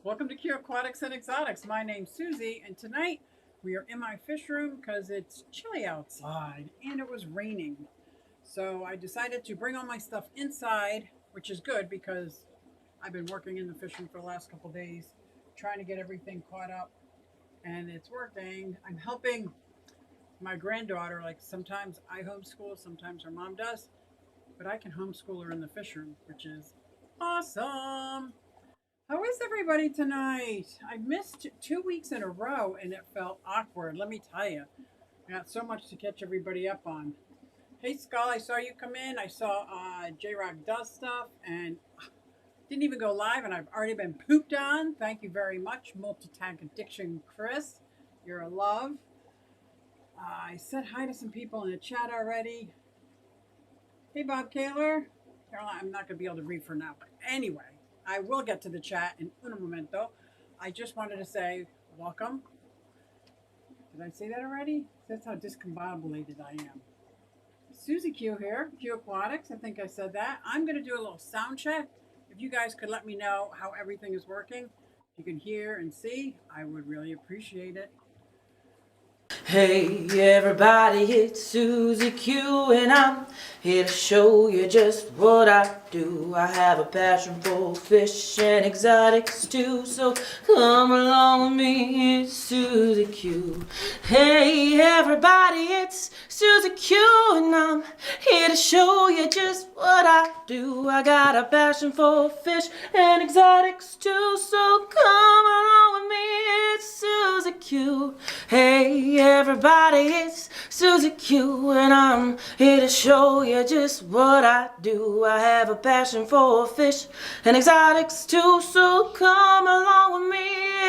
Welcome to Q Aquatics and Exotics. My name's Susie, and tonight we are in my fish room because it's chilly outside and it was raining. So I decided to bring all my stuff inside, which is good because I've been working in the fish room for the last couple days, trying to get everything caught up, and it's working. I'm helping my granddaughter. Like sometimes I homeschool, sometimes her mom does, but I can homeschool her in the fish room, which is awesome. How is everybody tonight? I missed 2 weeks in a row and it felt awkward. Let me tell you, I got so much to catch everybody up on. Hey, Skull, I saw you come in. I saw J Rock does stuff and didn't even go live, and I've already been pooped on. Thank you very much, Multi Tank Addiction Chris. You're a love. I said hi to some people in the chat already. Hey, Bob Kaler. Caroline, I'm not going to be able to read for now, but anyway, I will get to the chat in un momento. I just wanted to say welcome. Did I say that already? That's how discombobulated I am. Susie Q here, Q Aquatics. I think I said that. I'm going to do a little sound check. If you guys could let me know how everything is working, if you can hear and see, I would really appreciate it. Hey everybody, it's Susie Q and I'm here to show you just what I do. I have a passion for fish and exotics too, so come along with me, it's Susie Q. Hey everybody, it's Susie Q and I'm here to show you just what I do. I got a passion for fish and exotics too, so come along with me, it's Susie Q. Hey everybody, it's Susie Q and I'm here to show you just what I do. I have a passion for fish and exotics too, so come along with me,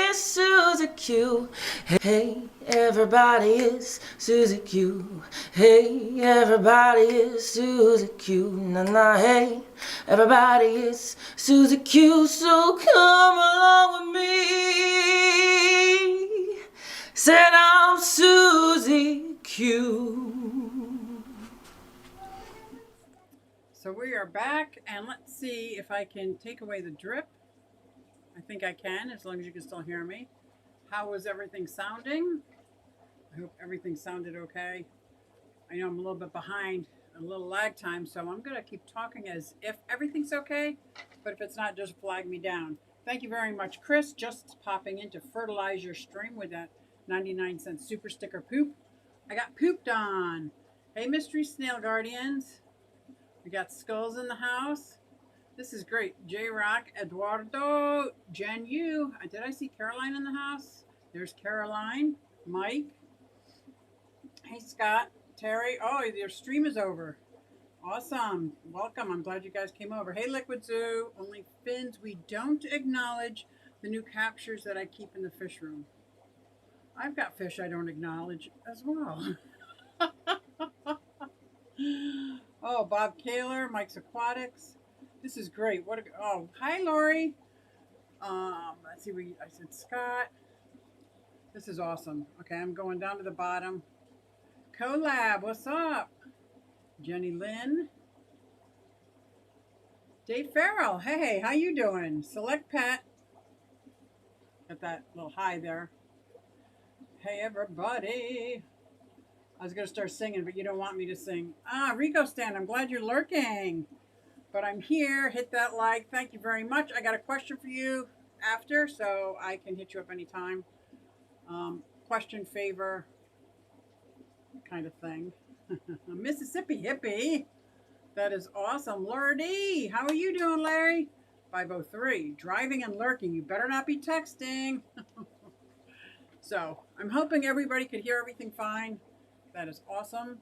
it's Susie Q. Hey everybody, it's Susie Q. Hey everybody, it's Susie Q. Na na, hey everybody, it's Susie Q, so come along with me. Said I'm Susie Q. So we are back, and let's see if I can take away the drip. I think I can, as long as you can still hear me. How was everything sounding? I hope everything sounded okay. I know I'm a little bit behind, a little lag time, so I'm going to keep talking as if everything's okay, but if it's not, just flag me down. Thank you very much, Chris, just popping in to fertilize your stream with that 99-cent super sticker poop. I got pooped on. Hey, Mystery Snail Guardians. We got skulls in the house. This is great. J Rock, Eduardo, Jen Yu. Did I see Caroline in the house? There's Caroline, Mike. Hey, Scott, Terry. Oh, your stream is over. Awesome. Welcome. I'm glad you guys came over. Hey, Liquid Zoo. Only fins. We don't acknowledge the new captures that I keep in the fish room. I've got fish I don't acknowledge as well. Oh, Bob Kaler, Mike's Aquatics. This is great. Hi, Lori. Let's see. I said Scott. This is awesome. Okay, I'm going down to the bottom. Collab, what's up? Jenny Lynn. Dave Farrell, hey, how you doing? Select Pet. Got that little hi there. Hey, everybody. I was going to start singing, but you don't want me to sing. Rico Stan, I'm glad you're lurking. But I'm here. Hit that like. Thank you very much. I got a question for you after, so I can hit you up anytime. Question, favor, kind of thing. Mississippi hippie. That is awesome. Larry D, how are you doing, Larry? 503, driving and lurking. You better not be texting. So I'm hoping everybody could hear everything fine. That is awesome.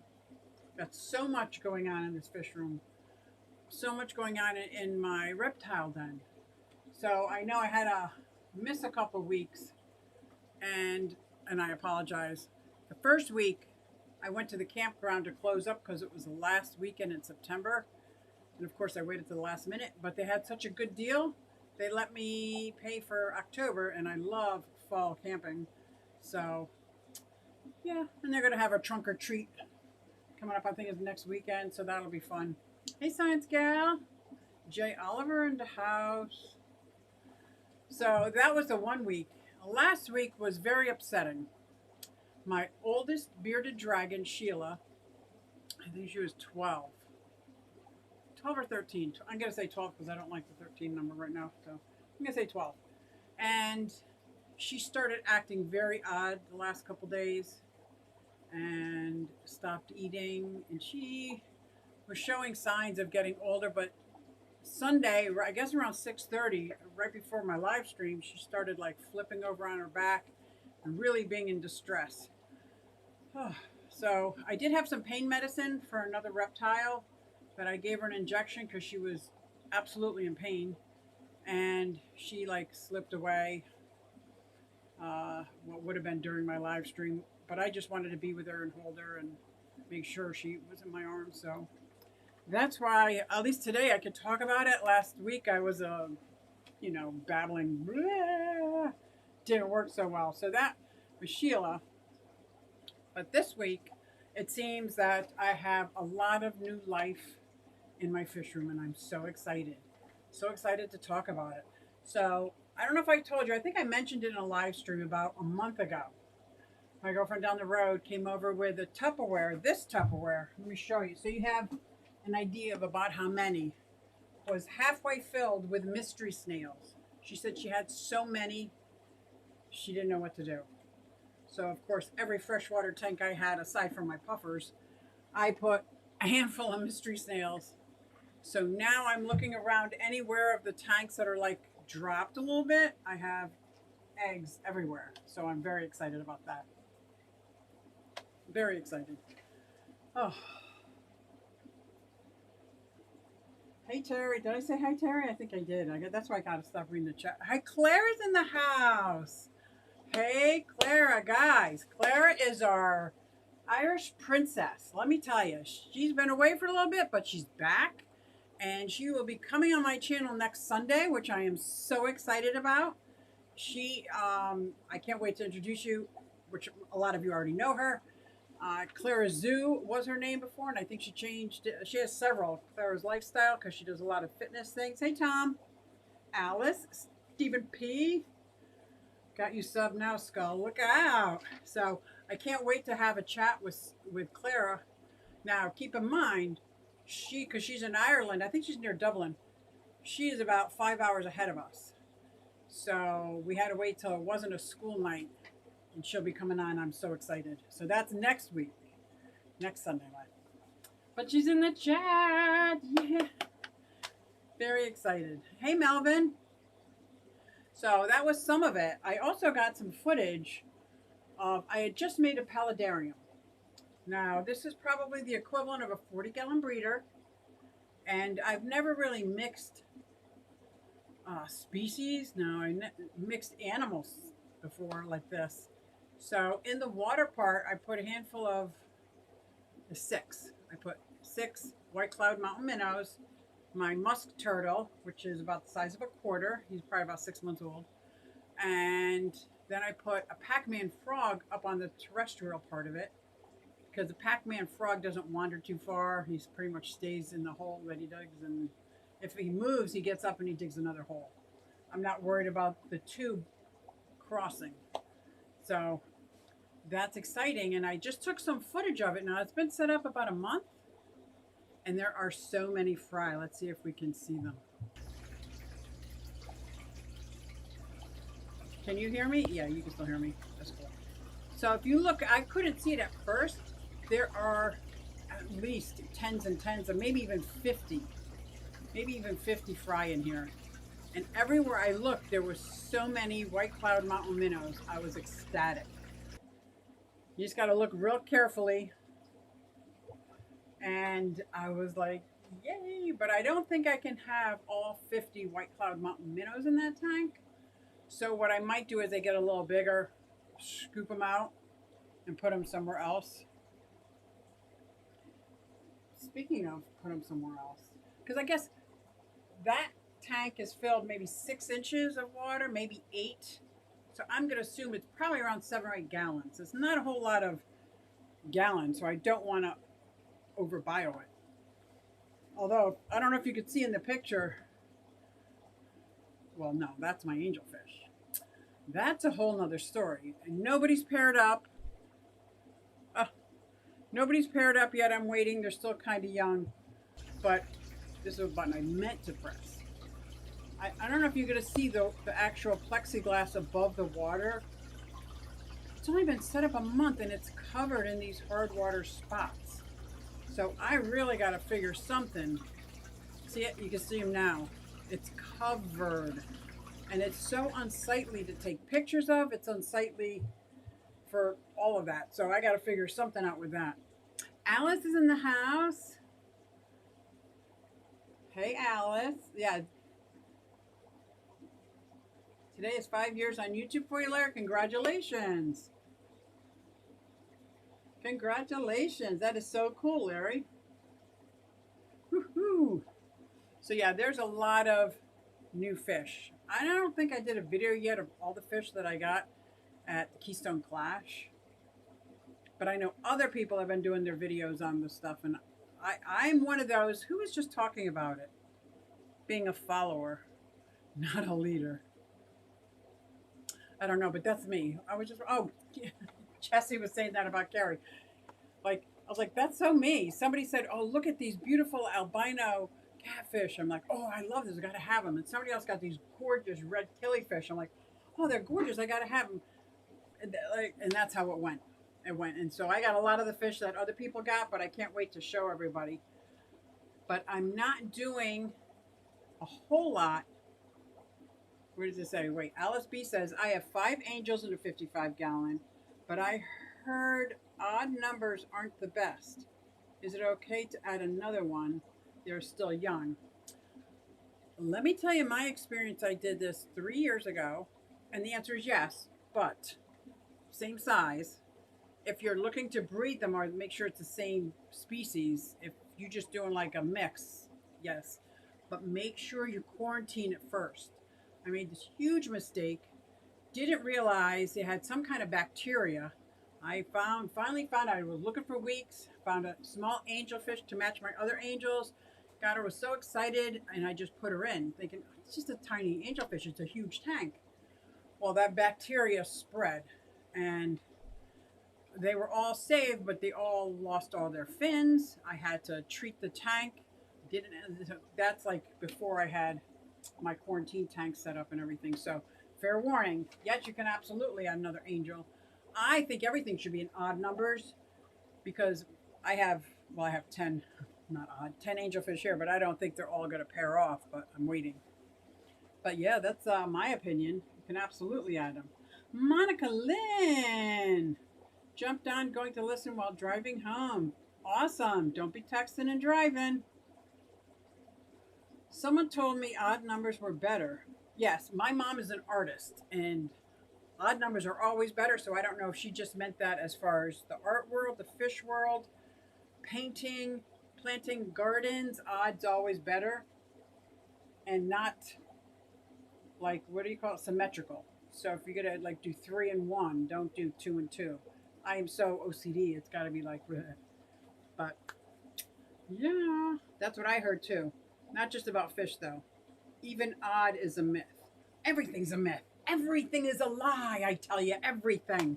Got so much going on in this fish room. So much going on in my reptile den. So I know I had to miss a couple weeks, and I apologize. The first week, I went to the campground to close up because it was the last weekend in September. And of course, I waited to the last minute, but they had such a good deal. They let me pay for October, and I love fall camping. So, yeah, and they're going to have a trunk or treat coming up, I think, is next weekend, so that'll be fun. Hey, Science Gal. Jay Oliver in the house. So that was the 1 week. Last week was very upsetting. My oldest bearded dragon, Sheila, I think she was 12. 12 or 13. I'm going to say 12 because I don't like the 13 number right now. So I'm going to say 12. And she started acting very odd the last couple days and stopped eating. And she was showing signs of getting older. But Sunday, I guess around 6:30, right before my live stream, she started like flipping over on her back and really being in distress. So I did have some pain medicine for another reptile, but I gave her an injection because she was absolutely in pain, and she like slipped away. What would have been during my live stream, but I just wanted to be with her and hold her and make sure she was in my arms. So that's why, at least today, I could talk about it. Last week I was babbling, blah, didn't work so well. So that was Sheila. But this week, it seems that I have a lot of new life in my fish room, and I'm so excited. So excited to talk about it. So, I don't know if I told you, I think I mentioned it in a live stream about a month ago. My girlfriend down the road came over with a Tupperware, this Tupperware. Let me show you. So, you have an idea of about how many. It was halfway filled with mystery snails. She said she had so many, she didn't know what to do. So, of course, every freshwater tank I had, aside from my puffers, I put a handful of mystery snails. So now I'm looking around anywhere of the tanks that are like dropped a little bit. I have eggs everywhere. So I'm very excited about that. Very excited. Oh. Hey, Terry. Did I say hi, Terry? I think I did. That's why I got to stop reading the chat. Hi, Clara's in the house. Hey, Clara, guys. Clara is our Irish princess. Let me tell you, she's been away for a little bit, but she's back. And she will be coming on my channel next Sunday, which I am so excited about. I can't wait to introduce you, which a lot of you already know her. Clara Zoo was her name before, and I think she changed it. She has several. Clara's Lifestyle, because she does a lot of fitness things. Hey, Tom. Alice. Stephen P. Got you sub now, Skull. Look out. So I can't wait to have a chat with Clara. Now, keep in mind, because she's in Ireland, I think she's near Dublin. She is about 5 hours ahead of us. So we had to wait till it wasn't a school night, and she'll be coming on. I'm so excited. So that's next week, next Sunday night. But she's in the chat. Yeah. Very excited. Hey, Melvin. So that was some of it. I also got some footage of, I had just made a paludarium. Now, this is probably the equivalent of a 40-gallon breeder, and I've never really mixed species. No, mixed animals before like this. So in the water part, I put a handful of six. I put 6 white cloud mountain minnows, my musk turtle, which is about the size of a quarter. He's probably about 6 months old. And then I put a Pac-Man frog up on the terrestrial part of it, because the Pac-Man frog doesn't wander too far. He pretty much stays in the hole that he digs, and if he moves, he gets up and he digs another hole. I'm not worried about the tube crossing. So that's exciting, and I just took some footage of it. Now, it's been set up about a month, and there are so many fry. Let's see if we can see them. Can you hear me? Yeah, you can still hear me. That's cool. So if you look, I couldn't see it at first. There are at least tens and tens, and maybe even 50 fry in here. And everywhere I looked, there were so many white cloud mountain minnows. I was ecstatic. You just got to look real carefully. And I was like, yay. But I don't think I can have all 50 white cloud mountain minnows in that tank. So what I might do is they get a little bigger, scoop them out, and put them somewhere else. Speaking of put them somewhere else, because I guess that tank is filled maybe 6 inches of water, maybe 8. So I'm going to assume it's probably around 7 or 8 gallons. It's not a whole lot of gallons, so I don't want to overbio it. Although, I don't know if you could see in the picture, well, no, that's my angelfish. That's a whole nother story. And nobody's paired up. Uh, Nobody's paired up yet. I'm waiting. They're still kind of young. But this is a button I meant to press. I don't know if you're going to see the actual plexiglass above the water. It's only been set up a month and it's covered in these hard water spots. So I really got to figure something. See it? You can see them now. It's covered. And it's so unsightly to take pictures of. It's unsightly for all of that. So I got to figure something out with that. Alice is in the house. Hey, Alice. Yeah. Today is 5 years on YouTube for you, Larry. Congratulations. Congratulations. That is so cool, Larry. Woohoo. So yeah, there's a lot of new fish. I don't think I did a video yet of all the fish that I got at the Keystone Clash. But I know other people have been doing their videos on this stuff. And I'm one of those who was just talking about it. Being a follower, not a leader. I don't know, but that's me. I was just, oh, Jesse was saying that about Carrie. Like, I was like, that's so me. Somebody said, oh, look at these beautiful albino catfish. I'm like, oh, I love this. I got to have them. And somebody else got these gorgeous red killifish. I'm like, oh, they're gorgeous. I got to have them. And that's how it went. And so I got a lot of the fish that other people got, but I can't wait to show everybody. But I'm not doing a whole lot. Where does it say? Wait, Alice B says, I have 5 angels in a 55-gallon, but I heard odd numbers aren't the best. Is it okay to add another one? They're still young. Let me tell you my experience. I did this 3 years ago, and the answer is yes, but same size. If you're looking to breed them or make sure it's the same species, if you're just doing like a mix, yes, but make sure you quarantine it first. I made this huge mistake. Didn't realize they had some kind of bacteria. I finally found out. I was looking for weeks. Found a small angelfish to match my other angels. Got her, was so excited, and I just put her in, thinking it's just a tiny angelfish. It's a huge tank. Well, that bacteria spread, and they were all saved, but they all lost all their fins. I had to treat the tank. That's like before I had my quarantine tank set up and everything. So fair warning. Yes, you can absolutely add another angel. I think everything should be in odd numbers because I have 10, not odd, 10 angelfish here, but I don't think they're all going to pair off, but I'm waiting. But yeah, that's my opinion. You can absolutely add them. Monica Lynn jumped on going to listen while driving home. Awesome. Don't be texting and driving. Someone told me odd numbers were better. Yes, my mom is an artist, and odd numbers are always better, so I don't know if she just meant that as far as the art world, the fish world, painting, planting gardens, odd's always better, and not like, what do you call it, symmetrical. So if you're going to like do 3 and 1, don't do 2 and 2. I am so OCD, it's got to be like, but yeah, that's what I heard too. Not just about fish, though. Even odd is a myth. Everything's a myth. Everything is a lie, I tell you. Everything.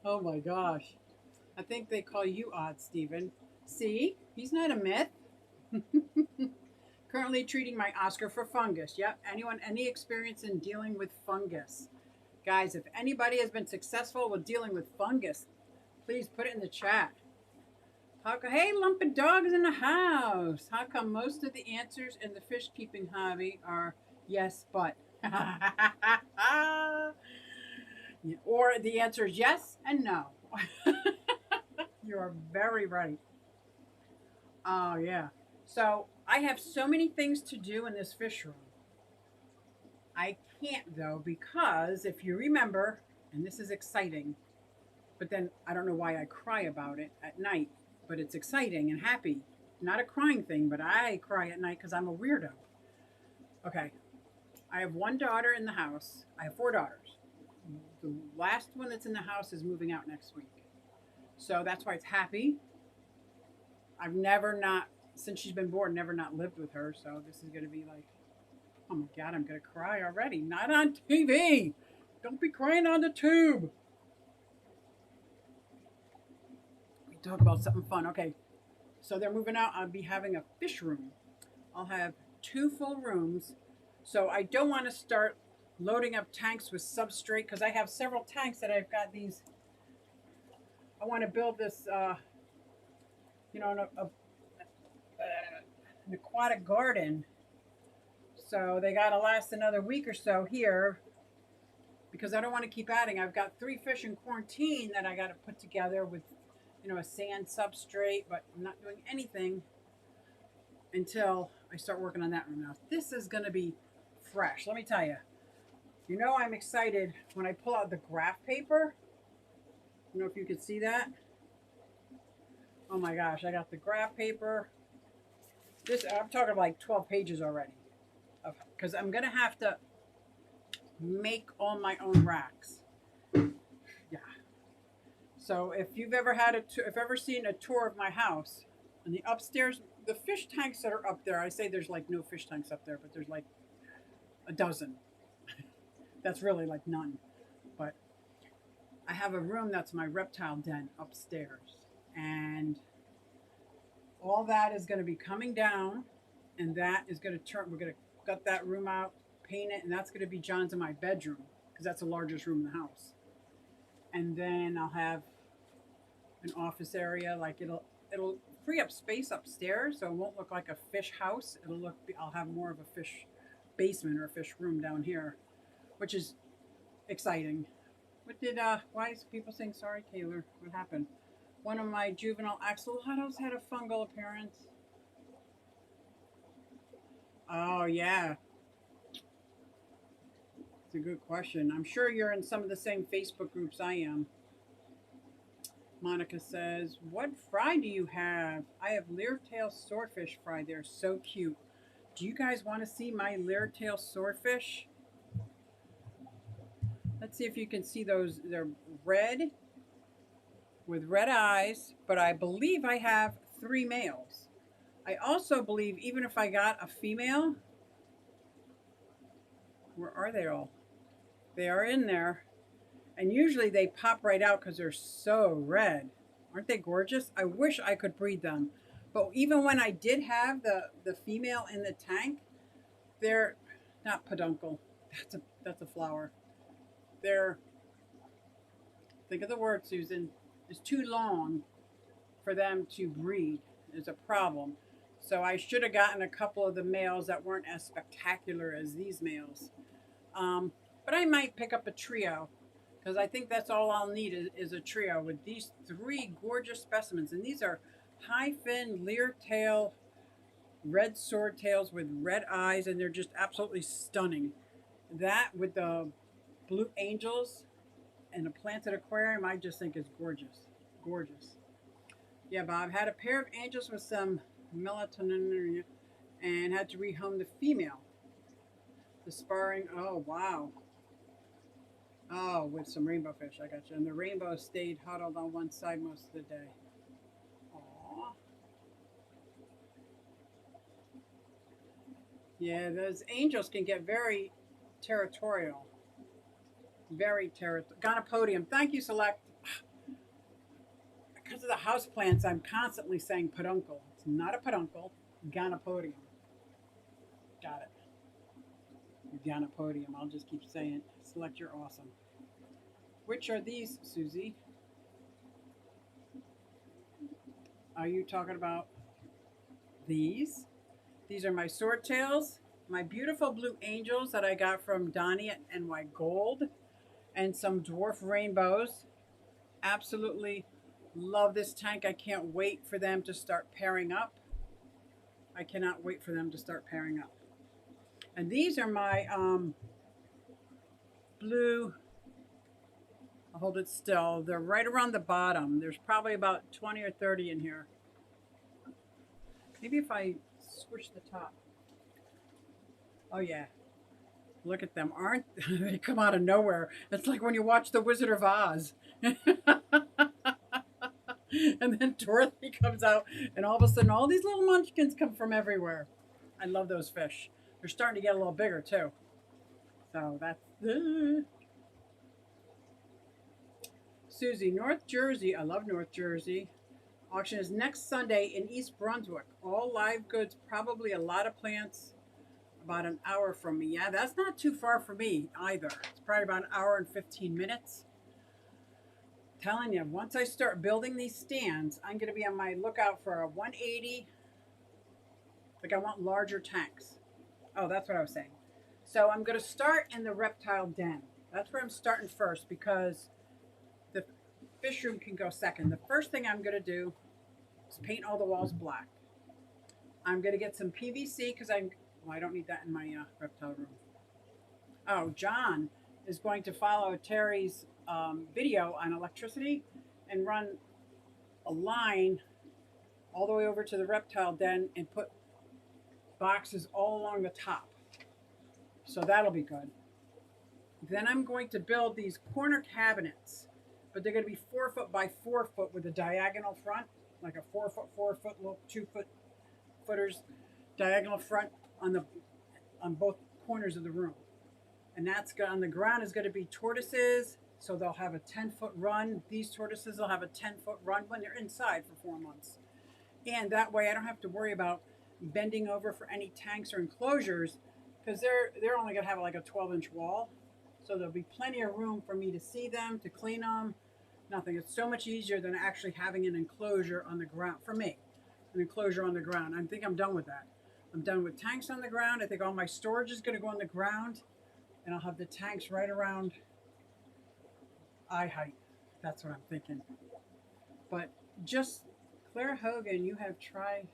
Oh, my gosh. I think they call you odd, Stephen. See? He's not a myth. Currently treating my Oscar for fungus. Yep. Anyone, any experience in dealing with fungus? Guys, if anybody has been successful with dealing with fungus, please put it in the chat. Hey, Lumpy Dog is in the house. How come most of the answers in the fish keeping hobby are yes, but? Or the answer is yes and no. You're very right. Oh, yeah. So I have so many things to do in this fish room. I can't, though, because if you remember, and this is exciting, but then I don't know why I cry about it at night. But it's exciting and happy. Not a crying thing, but I cry at night because I'm a weirdo. Okay. I have 1 daughter in the house. I have 4 daughters. The last one that's in the house is moving out next week. So that's why it's happy. I've never not since she's been born, never not lived with her. So this is going to be like, oh my God, I'm going to cry already. Not on TV. Don't be crying on the tube. We talk about something fun. Okay, so they're moving out. I'll be having a fish room. I'll have 2 full rooms. So I don't want to start loading up tanks with substrate because I have several tanks that I've got these. I want to build this, you know, an aquatic garden. So they got to last another week or so here because I don't want to keep adding. I've got 3 fish in quarantine that I got to put together with, you know, a sand substrate, but I'm not doing anything until I start working on that room. Now, this is going to be fresh. Let me tell you. You know, I'm excited when I pull out the graph paper. I don't know if you can see that. Oh my gosh, I got the graph paper. This, I'm talking like 12 pages already. Because I'm going to have to make all my own racks. Yeah. So if you've ever had if ever seen a tour of my house, and the upstairs, the fish tanks that are up there, I say there's like no fish tanks up there, but there's like a dozen. That's really like none. But I have a room that's my reptile den upstairs. And all that is going to be coming down. And that is going to turn, we're going to gut that room out, paint it. And that's going to be John's in my bedroom. Because that's the largest room in the house. And then I'll have an office area. Like it'll free up space upstairs. So it won't look like a fish house. I'll have more of a fish basement or a fish room down here, which is exciting. Why is people saying sorry, Taylor? What happened? One of my juvenile axolotls had a fungal appearance. Oh, yeah. It's a good question. I'm sure you're in some of the same Facebook groups I am. Monica says, what fry do you have? I have leer-tail swordfish fry. They're so cute. Do you guys want to see my leer-tail swordfish? Let's see if you can see those. They're red with red eyes, but I believe I have 3 males. I also believe even if I got a female, where are they all? They are in there. And usually they pop right out because they're so red. Aren't they gorgeous? I wish I could breed them. But even when I did have the female in the tank, they're not peduncle. That's a flower. They're, think of the word, Susan, is too long for them to breed is a problem. So I should have gotten a couple of the males that weren't as spectacular as these males. But I might pick up a trio because I think that's all I'll need is a trio with these 3 gorgeous specimens. And these are high fin leer tail, red swordtails with red eyes, and they're just absolutely stunning. That with the blue angels and a planted aquarium, I just think is gorgeous. Gorgeous. Yeah, Bob had a pair of angels with some melatonin and had to rehome the female. The sparring, oh wow. Oh, with some rainbow fish, I got you. And the rainbow stayed huddled on one side most of the day. Aww. Yeah, those angels can get very territorial. Very territorial. Gonopodium. Thank you, Select. Because of the house plants, I'm constantly saying peduncle. It's not a peduncle. Gonopodium. Got it. Gonopodium. I'll just keep saying it. Select, you're awesome. Which are these, Susie? Are you talking about these? These are my swordtails, my beautiful blue angels that I got from Donnie at NY Gold, and some dwarf rainbows. Absolutely love this tank. I can't wait for them to start pairing up. I cannot wait for them to start pairing up. And these are my blue, I'll hold it still. They're right around the bottom. There's probably about 20 or 30 in here. Maybe if I squish the top. Oh yeah. Look at them. Aren't they come out of nowhere? It's like when you watch The Wizard of Oz. And then Dorothy comes out, and all of a sudden, all these little munchkins come from everywhere. I love those fish. They're starting to get a little bigger too. So that's Susie, North Jersey. I love North Jersey. Auction is next Sunday in East Brunswick. All live goods, probably a lot of plants. About an hour from me. Yeah, that's not too far from me either. It's probably about an hour and 15 minutes. Telling you, once I start building these stands, I'm going to be on my lookout for a 180. Like I want larger tanks. Oh, that's what I was saying. So I'm going to start in the reptile den. That's where I'm starting first because the fish room can go second. The first thing I'm going to do is paint all the walls black. I'm going to get some PVC because I don't need that in my reptile room. Oh, John is going to follow Terry's video on electricity and run a line all the way over to the reptile den and put boxes all along the top. So that'll be good. Then I'm going to build these corner cabinets, but they're going to be 4 foot by 4 foot with a diagonal front, like a 4 foot, 4 foot, little 2 footers diagonal front on both corners of the room. And that's on the ground is going to be tortoises, so they'll have a 10-foot run. These tortoises will have a 10-foot run when they're inside for 4 months. And that way I don't have to worry about bending over for any tanks or enclosures because they're only going to have like a 12-inch wall. So there'll be plenty of room for me to see them, to clean them, nothing. It's so much easier than actually having an enclosure on the ground, for me, an enclosure on the ground. I think I'm done with that. I'm done with tanks on the ground. I think all my storage is going to go on the ground, and I'll have the tanks right around eye height. That's what I'm thinking. But just, Claire Hogan, you have tried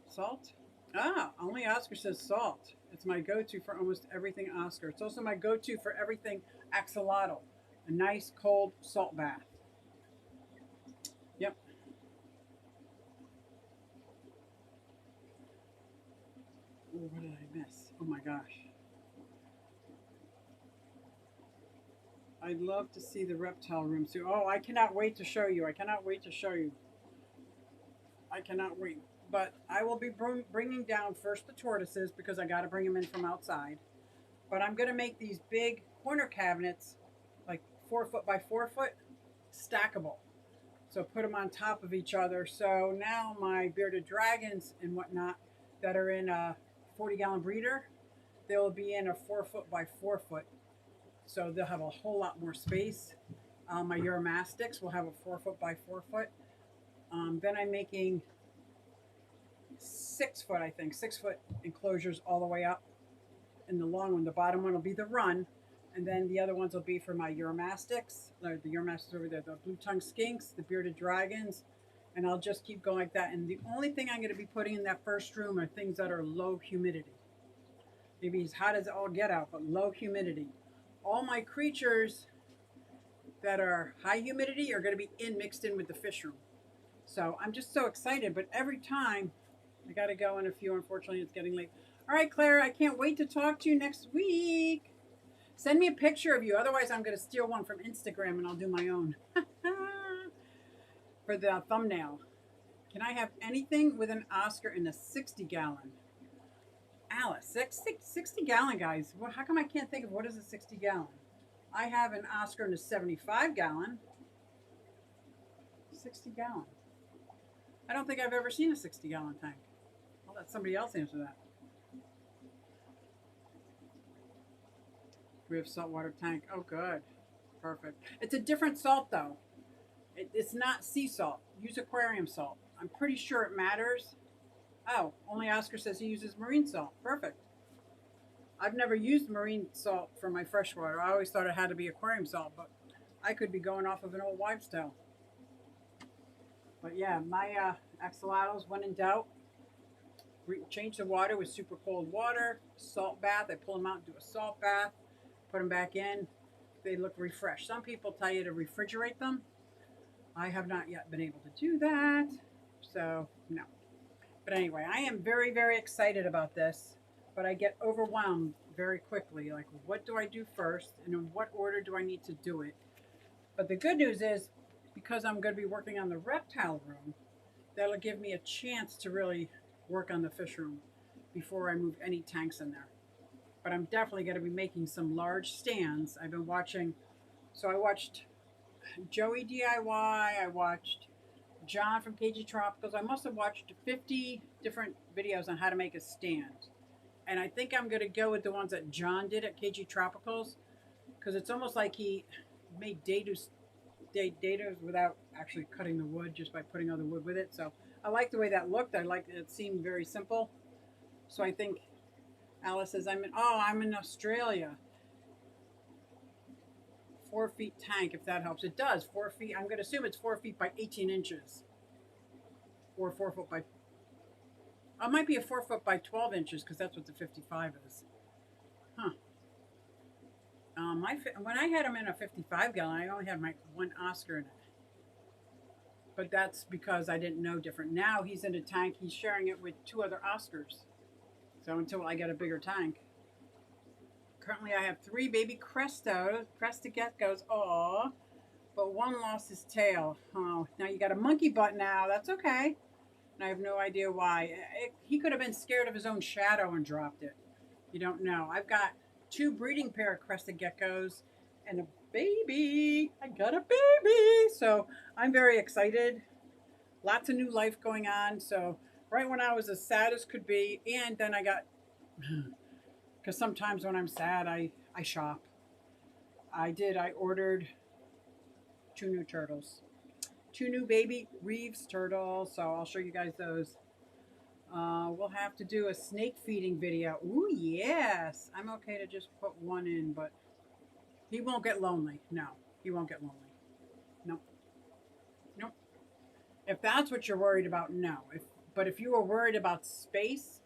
salt? Ah, only Oscar says salt. It's my go-to for almost everything Oscar. It's also my go-to for everything axolotl. A nice cold salt bath. Yep. Ooh, what did I miss? Oh my gosh. I'd love to see the reptile room too. Oh, I cannot wait to show you. I cannot wait to show you. I cannot wait. But I will be bringing down first the tortoises because I got to bring them in from outside. But I'm going to make these big corner cabinets, like 4 foot by 4 foot, stackable. So put them on top of each other. So now my bearded dragons and whatnot that are in a 40-gallon breeder, they'll be in a 4 foot by 4 foot. So they'll have a whole lot more space. My Uromastics will have a 4 foot by 4 foot. Then I'm making 6 foot, I think, 6 foot enclosures all the way up. And the long one, the bottom one will be the run. And then the other ones will be for my Uromastics. The Uromastics over there, the blue-tongued skinks, the bearded dragons. And I'll just keep going like that. And the only thing I'm going to be putting in that first room are things that are low humidity. Maybe as hot as all get out, but low humidity. All my creatures that are high humidity are going to be mixed in with the fish room. So I'm just so excited. But every time, I got to go in a few. Unfortunately, it's getting late. All right, Claire, I can't wait to talk to you next week. Send me a picture of you. Otherwise, I'm going to steal one from Instagram and I'll do my own for the thumbnail. Can I have anything with an Oscar in a 60-gallon? Alice, 60-gallon, guys. Well, how come I can't think of what is a 60-gallon? I have an Oscar in a 75-gallon. 60-gallon. I don't think I've ever seen a 60-gallon tank. I'll let somebody else answer that. We have saltwater tank. Oh, good. Perfect. It's a different salt, though. It's not sea salt. Use aquarium salt. I'm pretty sure it matters. Oh, only Oscar says he uses marine salt. Perfect. I've never used marine salt for my freshwater. I always thought it had to be aquarium salt, but I could be going off of an old wives' tale. But yeah, my axolotls, when in doubt, change the water with super cold water, salt bath. I pull them out and do a salt bath, put them back in. They look refreshed. Some people tell you to refrigerate them. I have not yet been able to do that, so no. But anyway, I am very, very excited about this, but I get overwhelmed very quickly. Like, what do I do first, and in what order do I need to do it? But the good news is because I'm going to be working on the reptile room, that'll give me a chance to really work on the fish room before I move any tanks in there. But I'm definitely going to be making some large stands. I've been watching, so I watched Joey DIY, I watched John from KG Tropicals. I must have watched 50 different videos on how to make a stand. And I think I'm going to go with the ones that John did at KG Tropicals because it's almost like he made dados without actually cutting the wood, just by putting other wood with it. So I like the way that looked. I like it seemed very simple. So I think Alice says I'm in Australia. 4 feet tank, if that helps. It does. 4 feet. I'm going to assume it's 4 feet by 18 inches. Or 4 foot by. It might be a 4 foot by 12 inches because that's what the 55 is. Huh. When I had them in a 55 gallon, I only had my one Oscar in it. But that's because I didn't know different. Now he's in a tank. He's sharing it with 2 other Oscars. So until I get a bigger tank. Currently I have 3 baby crested geckos. Aw. But one lost his tail. Oh, now you got a monkey butt now. That's okay. And I have no idea why. He could have been scared of his own shadow and dropped it. You don't know. I've got 2 breeding pair of crested geckos and a baby. I got a baby. So I'm very excited. Lots of new life going on. So right when I was as sad as could be, and then I got, because sometimes when I'm sad, I shop. I ordered 2 new turtles. 2 new baby Reeves turtles. So I'll show you guys those. We'll have to do a snake feeding video. Ooh, yes. I'm okay to just put 1 in, but he won't get lonely. No, he won't get lonely. Nope. Nope. If that's what you're worried about, no. But if you were worried about space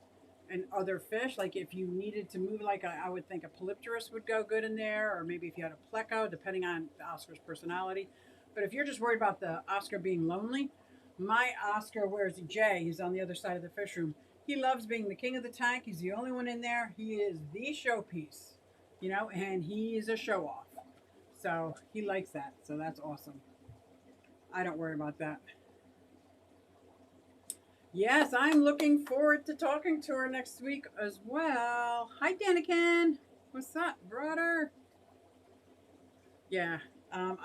and other fish, like if you needed to move, like I would think a polypterus would go good in there, or maybe if you had a pleco, depending on the Oscar's personality. But if you're just worried about the Oscar being lonely, my Oscar wears a J. He's on the other side of the fish room. He loves being the king of the tank. He's the only one in there. He is the showpiece, and he is a show off. So he likes that. So that's awesome. I don't worry about that. Yes, I'm looking forward to talking to her next week as well. Hi, Daniken. What's up, brother? Yeah.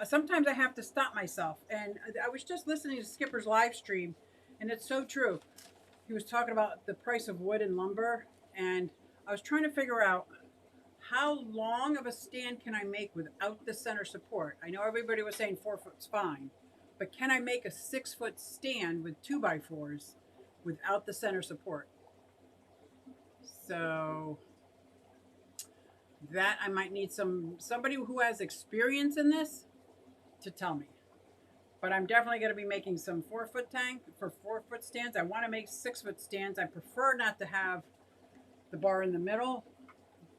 Sometimes I have to stop myself. And I was just listening to Skipper's live stream, and it's so true. He was talking about the price of wood and lumber, and I was trying to figure out how long of a stand can I make without the center support. I know everybody was saying 4 foot's fine, but can I make a 6 foot stand with 2x4s without the center support? So that I might need somebody who has experience in this to tell me. But I'm definitely going to be making some 4 foot tank for 4 foot stands. I want to make 6 foot stands. I prefer not to have the bar in the middle,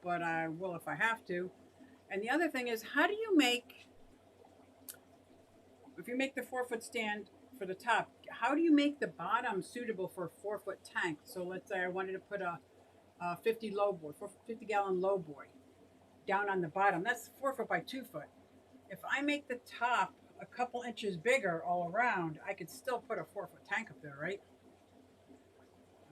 but I will if I have to. And the other thing is, how do you make, if you make the 4 foot stand for the top, how do you make the bottom suitable for a 4 foot tank? So let's say I wanted to put a 50 gallon low boy down on the bottom. That's 4 foot by 2 foot. If I make the top a couple inches bigger all around, I could still put a 4 foot tank up there, right?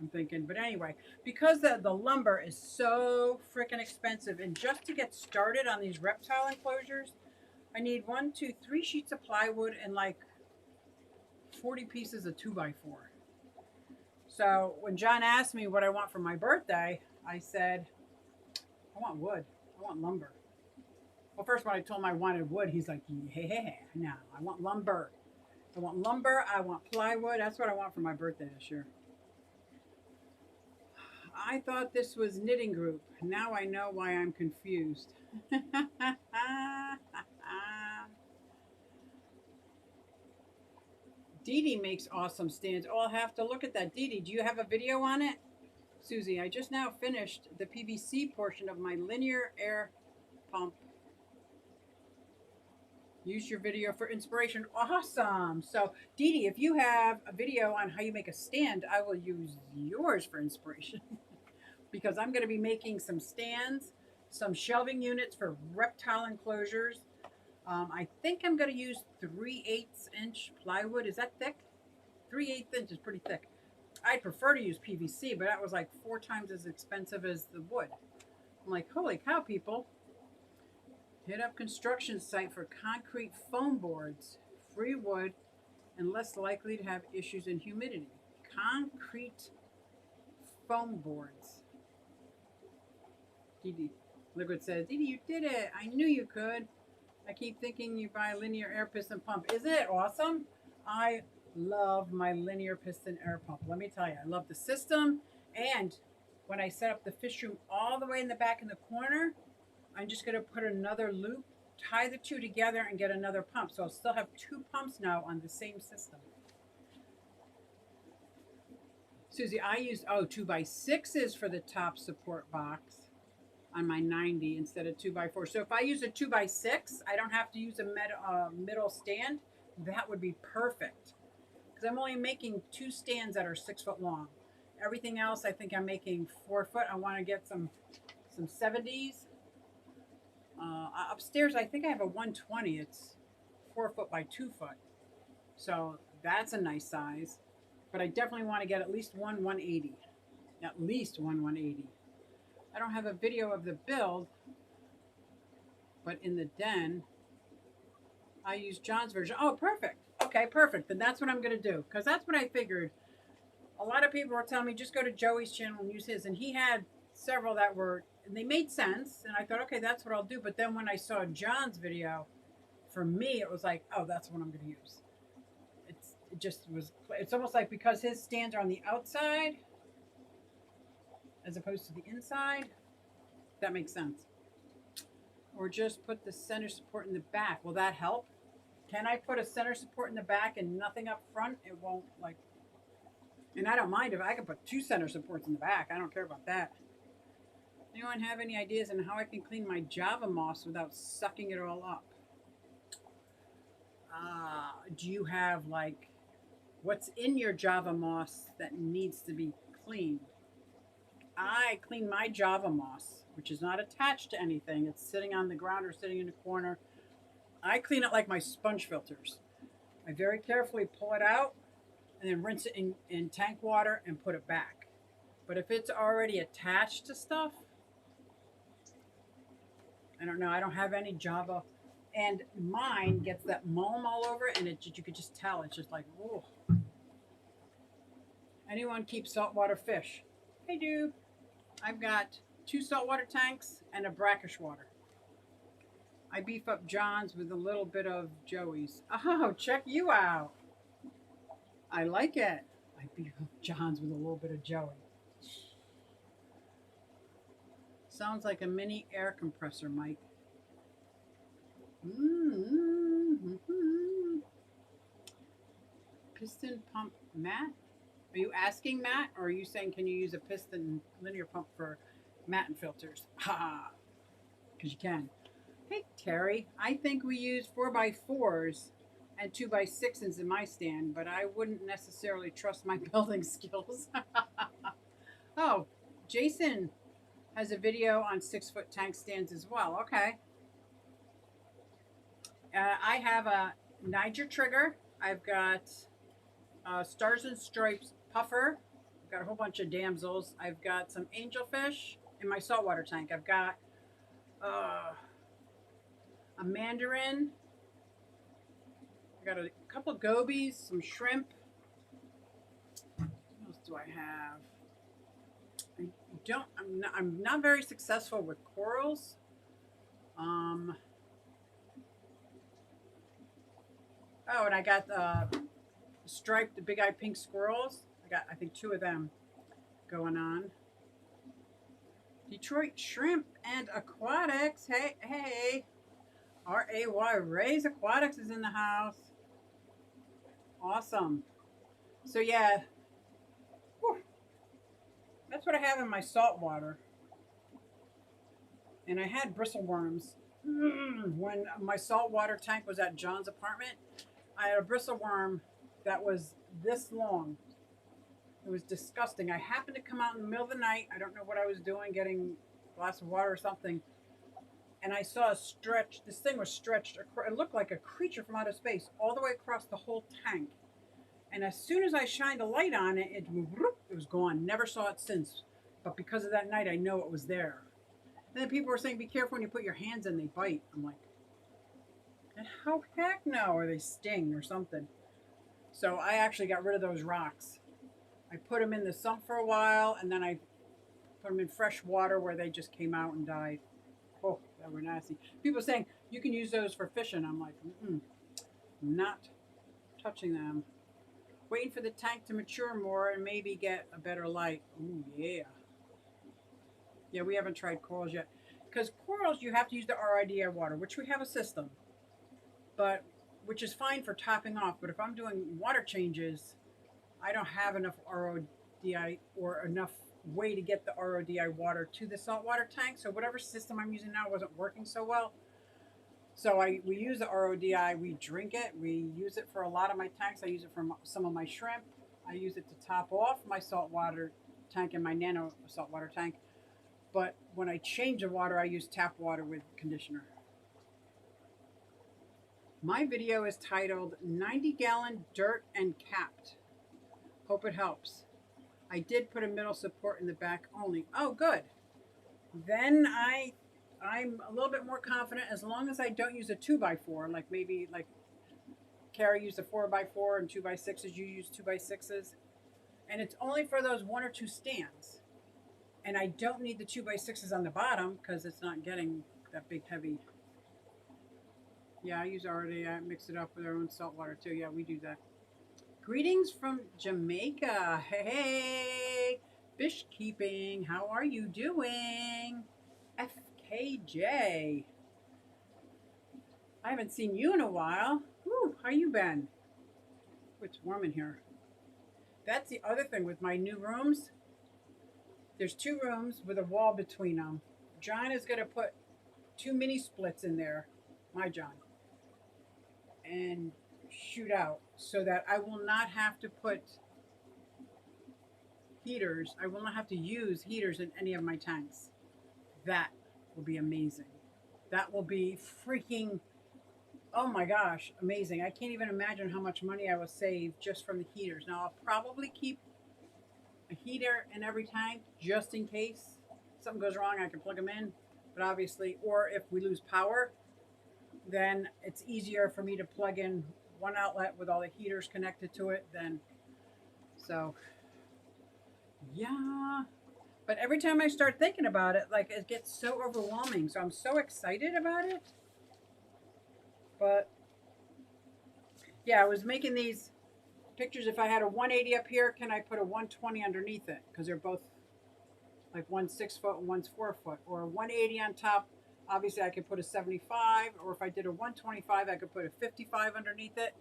I'm thinking, but anyway, because the lumber is so freaking expensive, and just to get started on these reptile enclosures, I need 3 sheets of plywood and like 40 pieces of 2x4. So when John asked me what I want for my birthday, I said, I want wood. I want lumber. Well, first when I told him I wanted wood, he's like, yeah, no, I want lumber. I want lumber. I want plywood. That's what I want for my birthday this year. I thought this was knitting group. Now I know why I'm confused. Dee Dee makes awesome stands. Oh, I'll have to look at that. Dee Dee, do you have a video on it? Susie, I just now finished the PVC portion of my linear air pump. Use your video for inspiration. Awesome. So, Dee Dee, if you have a video on how you make a stand, I will use yours for inspiration. Because I'm going to be making some stands, some shelving units for reptile enclosures. I think I'm going to use 3/8 inch plywood. Is that thick? 3/8 inch is pretty thick. I'd prefer to use PVC, but that was like 4 times as expensive as the wood. I'm like, holy cow, people. Hit up construction site for concrete foam boards, free wood, and less likely to have issues in humidity. Concrete foam boards. Didi. Liquid says, Didi, you did it. I knew you could. I keep thinking you buy a linear air piston pump. Isn't it awesome? I love my linear piston air pump. Let me tell you, I love the system. And when I set up the fish room all the way in the back in the corner, I'm just going to put another loop, tie the two together, and get another pump. So I'll still have 2 pumps now on the same system. Susie, I used 2x6s for the top support box on my 90 instead of 2x4. So if I use a 2x6, I don't have to use a middle stand. That would be perfect because I'm only making 2 stands that are 6 foot long. Everything else, I think I'm making 4 foot. I want to get some 70s. Upstairs, I think I have a 120. It's 4 foot by 2 foot. So that's a nice size. But I definitely want to get at least one 180. At least one 180. I don't have a video of the build, but in the den, I use John's version. Oh, perfect. Okay, perfect. Then that's what I'm going to do because that's what I figured. A lot of people were telling me just go to Joey's channel and use his, and he had several that were, and they made sense, and I thought, okay, that's what I'll do. But then when I saw John's video, for me, it was like, oh, that's what I'm going to use. It just was, it's almost like because his stands are on the outside, as opposed to the inside. That makes sense. Or just put the center support in the back. Will that help? Can I put a center support in the back and nothing up front? It won't like, and I don't mind if I can put 2 center supports in the back. I don't care about that. Anyone have any ideas on how I can clean my Java moss without sucking it all up? Do you have like, what's in your Java moss that needs to be cleaned? I clean my Java moss, which is not attached to anything. It's sitting on the ground or sitting in a corner. I clean it like my sponge filters. I very carefully pull it out and then rinse it in tank water and put it back. But if it's already attached to stuff, I don't know. I don't have any Java. And mine gets that mulm all over it, and you could just tell. It's just like, oh. Anyone keep saltwater fish? I do. I've got 2 saltwater tanks and a brackish water. I beef up John's with a little bit of Joey's. Oh, check you out. I like it. I beef up John's with a little bit of Joey. Sounds like a mini air compressor, Mike. Piston pump, Matt? Are you asking Matt, or are you saying can you use a piston linear pump for mat and filters? Ha! Because you can. Hey, Terry, I think we use 4x4s and 2x6s in my stand, but I wouldn't necessarily trust my building skills. Oh, Jason has a video on 6-foot tank stands as well. Okay. I have a Niger trigger. I've got Stars and Stripes puffer. I've got a whole bunch of damsels. I've got some angelfish in my saltwater tank. I've got a mandarin. I got a couple of gobies, some shrimp. What else do I have? I'm not very successful with corals. Oh, and I got striped, the big-eyed pink squirrels. I think 2 of them going on. Detroit Shrimp and Aquatics. Hey. R-A-Y, Ray's Aquatics is in the house. Awesome. So, yeah. Whew. That's what I have in my salt water. And I had bristleworms. When my saltwater tank was at John's apartment, I had a bristleworm that was this long. It was disgusting. I happened to come out in the middle of the night. I don't know what I was doing, getting a glass of water or something. and I saw a stretch. This thing was stretched. It looked like a creature from outer space, all the way across the whole tank. And as soon as I shined a light on it, it was gone. Never saw it since. But because of that night, I know it was there. And then people were saying, be careful when you put your hands in, they bite. I'm like, and how heck no, or they sting or something. So I actually got rid of those rocks. I put them in the sump for a while, and then I put them in fresh water where they just came out and died. Oh, that were nasty. People saying, you can use those for fishing. I'm like, not touching them. Waiting for the tank to mature more and maybe get a better light. Ooh, yeah. Yeah, we haven't tried corals yet. Because corals, you have to use the RIDI water, which we have a system. But, which is fine for topping off. But if I'm doing water changes, I don't have enough RODI or enough way to get the RODI water to the saltwater tank. So whatever system I'm using now wasn't working so well. So we use the RODI, we drink it, we use it for a lot of my tanks. I use it for some of my shrimp. I use it to top off my saltwater tank and my nano saltwater tank. But when I change the water, I use tap water with conditioner. My video is titled 90-gallon dirt and capped. Hope it helps. I did put a middle support in the back only. Oh, good. Then I'm a little bit more confident as long as I don't use a 2x4, like maybe like Carrie used a 4x4 and 2x6s, you use 2x6s. And it's only for those 1 or 2 stands. And I don't need the 2x6s on the bottom because it's not getting that big heavy. Yeah, I use already, I mix it up with our own salt water too. Yeah, we do that. Greetings from Jamaica. Hey, fish keeping. How are you doing? FKJ. I haven't seen you in a while. Whew, how you been? It's warm in here. That's the other thing with my new rooms. There's 2 rooms with a wall between them. John is going to put 2 mini splits in there. My John. And shoot out so that I will not have to put heaters. I will not have to use heaters in any of my tanks. That will be amazing. That will be freaking, oh my gosh, amazing. I can't even imagine how much money I will save just from the heaters. Now, I'll probably keep a heater in every tank just in case something goes wrong. I can plug them in. But obviously, or if we lose power, then it's easier for me to plug in one outlet with all the heaters connected to it. Then, so, yeah. But every time I start thinking about it, like, it gets so overwhelming. So I'm so excited about it. But yeah, I was making these pictures. If I had a 180 up here, can I put a 120 underneath it? Because they're both like one's 6 foot and one's 4 foot. Or a 180 on top. Obviously, I could put a 75. Or if I did a 125, I could put a 55 underneath it.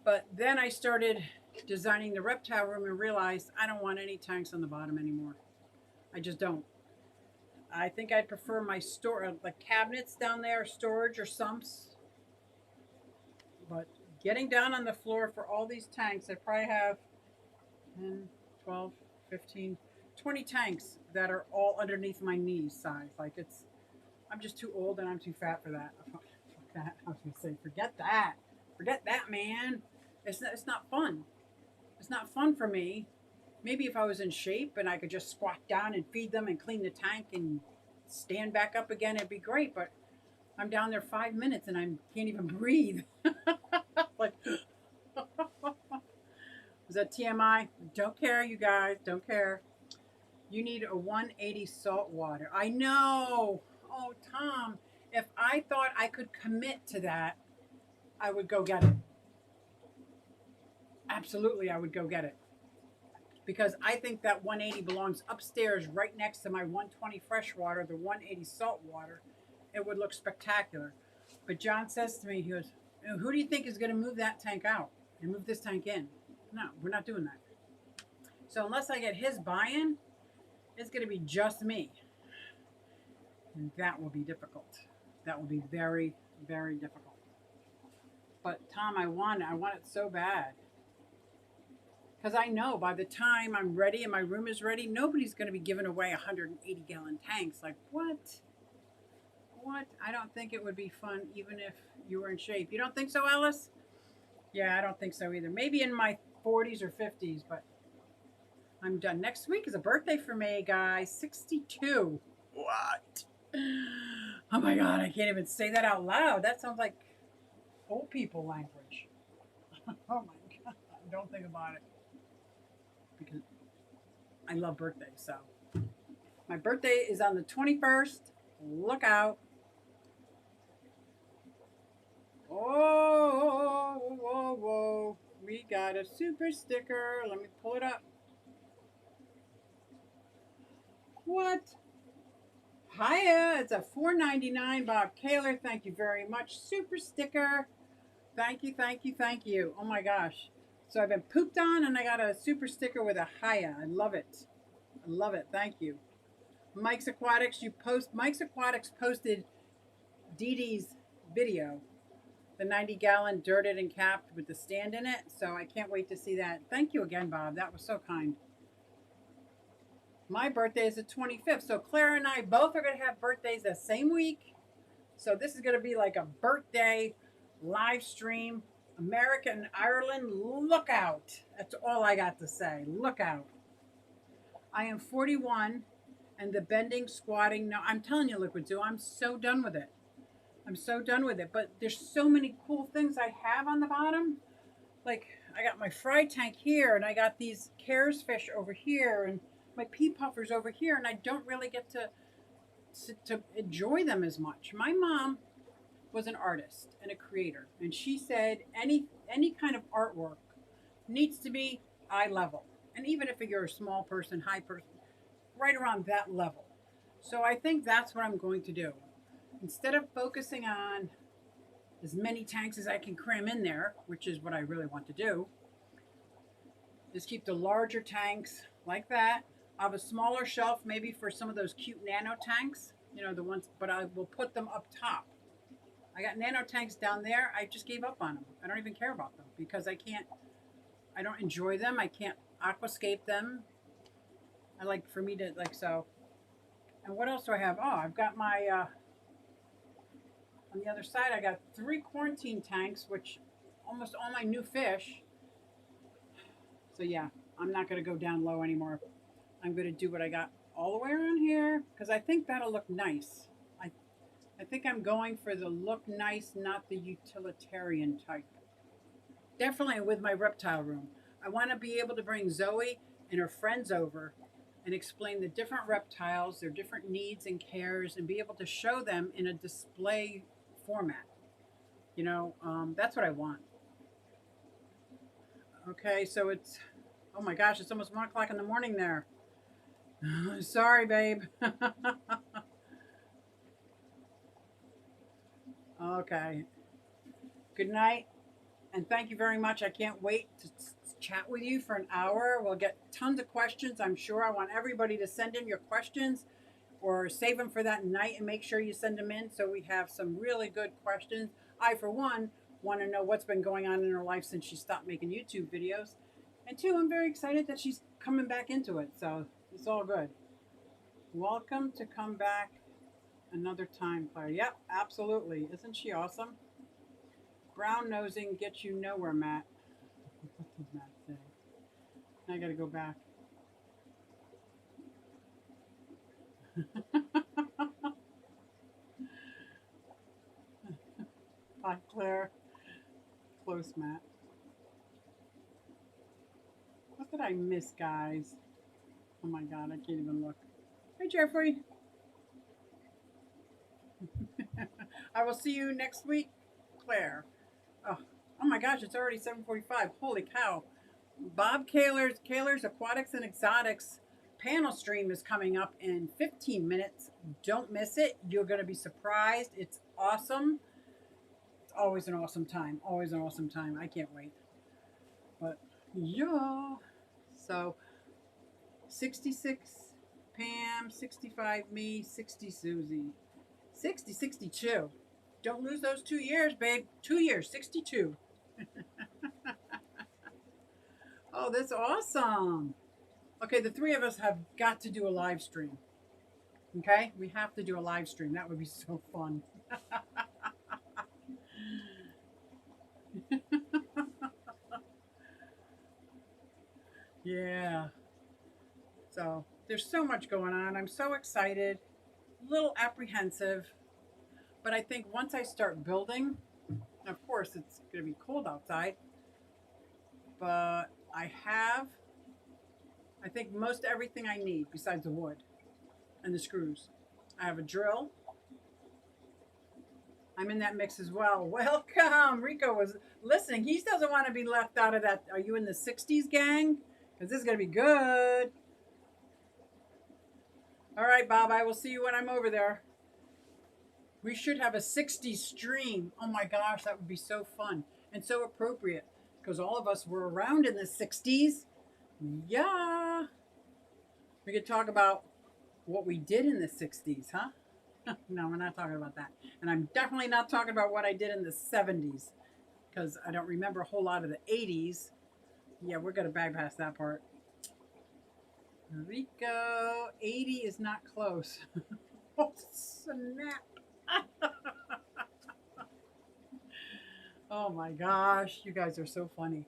But then I started designing the reptile room and realized I don't want any tanks on the bottom anymore. I just don't. I think I'd prefer my like cabinets down there, storage or sumps. But getting down on the floor for all these tanks, I probably have 10, 12, 15, 20 tanks that are all underneath my knees size. Like I'm just too old and I'm too fat for that. Fuck that. I was going to say, forget that. Forget that, man. It's not fun. It's not fun for me. Maybe if I was in shape and I could just squat down and feed them and clean the tank and stand back up again, it'd be great. But I'm down there 5 minutes and I can't even breathe. Like, was that TMI? Don't care, you guys. Don't care. You need a 180 salt water. I know. Oh, Tom, if I thought I could commit to that, I would go get it. Absolutely, I would go get it. Because I think that 180 belongs upstairs right next to my 120 fresh water, the 180 salt water. It would look spectacular. But John says to me, he goes, who do you think is going to move that tank out and move this tank in? No, we're not doing that. So unless I get his buy-in, it's going to be just me. And that will be difficult. That will be very, very difficult. But Tom, I want it so bad. Because I know by the time I'm ready and my room is ready, nobody's going to be giving away 180-gallon tanks. Like, what? What? I don't think it would be fun even if you were in shape. You don't think so, Alice? Yeah, I don't think so either. Maybe in my 40s or 50s, but I'm done. Next week is a birthday for me, guys. 62. What? Oh my God, I can't even say that out loud. That sounds like old people language. Oh my God. Don't think about it. Because I love birthdays, so. My birthday is on the 21st. Look out. Oh, whoa, whoa. We got a super sticker. Let me pull it up. What? Hiya, it's a $4.99 Bob Kaler. Thank you very much. Super sticker. Thank you, thank you, thank you. Oh my gosh. So I've been pooped on and I got a super sticker with a hiya. I love it. I love it. Thank you. Mike's Aquatics, Mike's Aquatics posted Dee Dee's video, the 90-gallon dirted and capped with the stand in it. So I can't wait to see that. Thank you again, Bob. That was so kind. My birthday is the 25th. So Claire and I both are going to have birthdays the same week. So this is going to be like a birthday live stream. America and Ireland, look out. That's all I got to say. Look out. I am 41 and the bending, squatting. No, I'm telling you, Liquid Zoo, I'm so done with it. I'm so done with it. But there's so many cool things I have on the bottom. Like I got my fry tank here and I got these Cares fish over here and my pea puffers over here, and I don't really get to enjoy them as much. My mom was an artist and a creator, and she said any kind of artwork needs to be eye level, and even if you're a small person, high person, right around that level. So I think that's what I'm going to do. Instead of focusing on as many tanks as I can cram in there, which is what I really want to do, just keep the larger tanks like that. I have a smaller shelf maybe for some of those cute nano tanks, you know, the ones, but I will put them up top. I got nano tanks down there. I just gave up on them. I don't even care about them because I don't enjoy them. I can't aquascape them. I like for me to like, so. And what else do I have? Oh, I've got my, on the other side, I got 3 quarantine tanks, which almost all my new fish. So yeah, I'm not going to go down low anymore. I'm going to do what I got all the way around here because I think that'll look nice. I think I'm going for the look nice, not the utilitarian type. Definitely with my reptile room. I want to be able to bring Zoe and her friends over and explain the different reptiles, their different needs and cares, and be able to show them in a display format. You know, that's what I want. Okay, so it's, oh my gosh, it's almost 1 o'clock in the morning there. Sorry, babe. Okay. Good night. And thank you very much. I can't wait to chat with you for an hour. We'll get tons of questions, I'm sure. I want everybody to send in your questions or save them for that night and make sure you send them in so we have some really good questions. I, for one, want to know what's been going on in her life since she stopped making YouTube videos. And two, I'm very excited that she's coming back into it. So it's all good. Welcome to come back another time, Claire. Yep, absolutely. Isn't she awesome? Brown nosing gets you nowhere, Matt. What did Matt say? I gotta go back. Hi, Claire. Close, Matt. What did I miss, guys? Oh my God, I can't even look. Hey, Jeffrey. I will see you next week, Claire. Oh my gosh, it's already 7:45. Holy cow. Bob Kaler's Aquatics and Exotics panel stream is coming up in 15 minutes. Don't miss it. You're going to be surprised. It's awesome. It's always an awesome time. Always an awesome time. I can't wait. But yeah. So 66 Pam, 65 me, 60 Susie. 62. Don't lose those 2 years, babe. 2 years, 62. Oh, that's awesome. Okay, the 3 of us have got to do a live stream. Okay, we have to do a live stream. That would be so fun. Yeah. So there's so much going on. I'm so excited, a little apprehensive, but I think once I start building, of course it's going to be cold outside, but I think most everything I need besides the wood and the screws. I have a drill. I'm in that mix as well. Welcome. Rico was listening. He doesn't want to be left out of that. Are you in the 60s gang? Because this is going to be good. All right, Bob, I will see you when I'm over there. We should have a 60s stream. Oh my gosh, that would be so fun and so appropriate because all of us were around in the 60s. Yeah. We could talk about what we did in the 60s, huh? No, we're not talking about that. And I'm definitely not talking about what I did in the 70s because I don't remember a whole lot of the 80s. Yeah, we're going to bypass that part. Rico, 80 is not close. Oh, snap. Oh my gosh, you guys are so funny.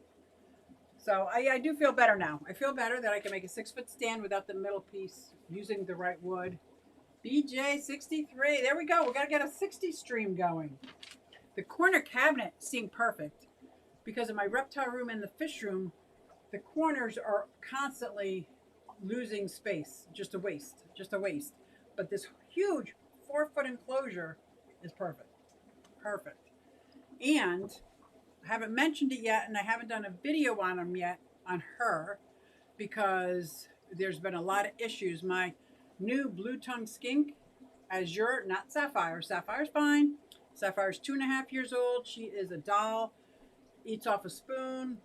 So I do feel better now. I feel better that I can make a 6-foot stand without the middle piece using the right wood. BJ63, there we go. We got to get a 60 stream going. The corner cabinet seemed perfect because in my reptile room and the fish room, the corners are constantly losing space. Just a waste, just a waste. But this huge 4-foot enclosure is perfect. Perfect. And I haven't mentioned it yet, and I haven't done a video on them yet, on her, because there's been a lot of issues. My new blue-tongue skink, Azure, not Sapphire. Sapphire's fine. Sapphire's 2.5 years old. She is a doll, eats off a spoon,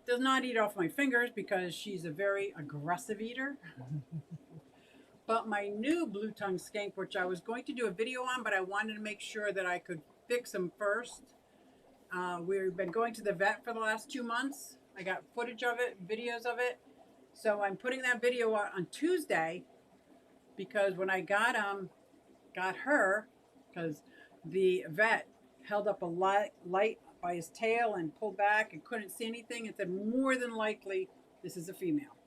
does not eat off my fingers because she's a very aggressive eater. But my new blue-tongue skink, which I was going to do a video on, but I wanted to make sure that I could fix him first. We've been going to the vet for the last 2 months. I got footage of it, videos of it. So I'm putting that video out on Tuesday because when I got her, because the vet held up a light by his tail and pulled back and couldn't see anything and said, more than likely, this is a female.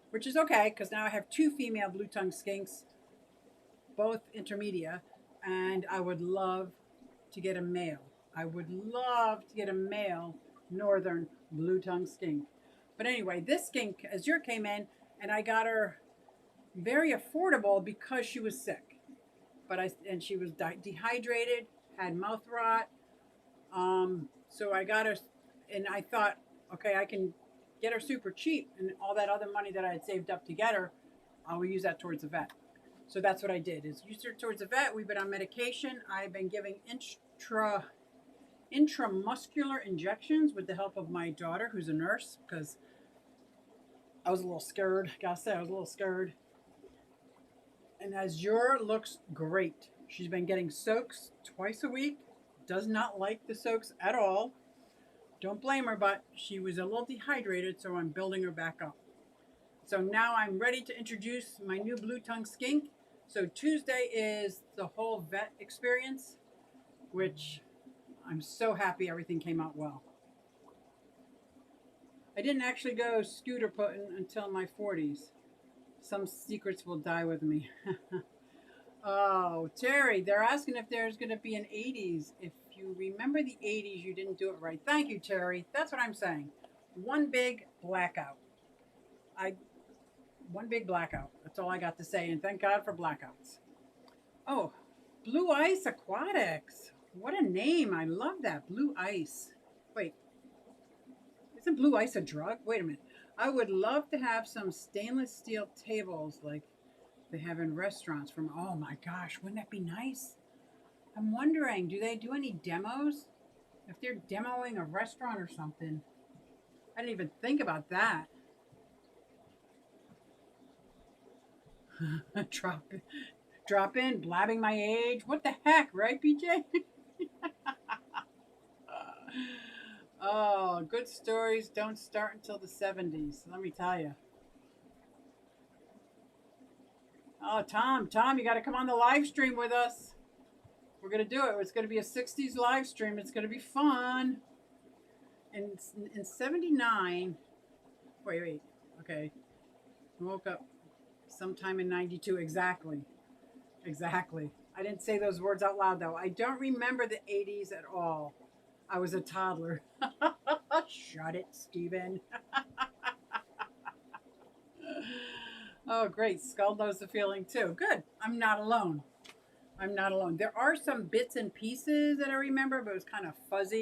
Which is okay, because now I have 2 female blue-tongue skinks, both intermedia, and I would love to get a male. I would love to get a male northern blue-tongue skink. But anyway, this skink, Azure, came in, and I got her very affordable because she was sick. And she was dehydrated, had mouth rot. So I got her, and I thought, okay, I can get her super cheap, and all that other money that I had saved up to get her, I will use that towards the vet. So that's what I did, is use her towards the vet. We've been on medication. I've been giving intramuscular injections with the help of my daughter, who's a nurse, because I was a little scared. Gotta say, I was a little scared. And Azure looks great. She's been getting soaks twice a week. Does not like the soaks at all. Don't blame her, but she was a little dehydrated, so I'm building her back up. So now I'm ready to introduce my new blue-tongue skink. So Tuesday is the whole vet experience, which I'm so happy everything came out well. I didn't actually go scooter putting until my 40s. Some secrets will die with me. Oh, Terry, they're asking if there's going to be an 80s. If you remember the 80s, you didn't do it right. Thank you, Terry. That's what I'm saying. One big blackout. One big blackout. That's all I got to say. And thank God for blackouts. Oh, Blue Ice Aquatics. What a name. I love that. Blue Ice. Wait. Isn't Blue Ice a drug? Wait a minute. I would love to have some stainless steel tables like they have in restaurants from, oh my gosh, wouldn't that be nice? I'm wondering, do they do any demos? If they're demoing a restaurant or something. I didn't even think about that. Drop in, blabbing my age. What the heck, right, BJ? Oh, good stories don't start until the 70s. Let me tell you. Oh, Tom, you got to come on the live stream with us. We're going to do it. It's going to be a 60s live stream. It's going to be fun. In 79, wait. Okay. I woke up sometime in 92. Exactly. I didn't say those words out loud, though. I don't remember the 80s at all. I was a toddler. Shut it, Steven. Oh, great. Skull knows the feeling, too. Good. I'm not alone. There are some bits and pieces that I remember, but it was kind of fuzzy.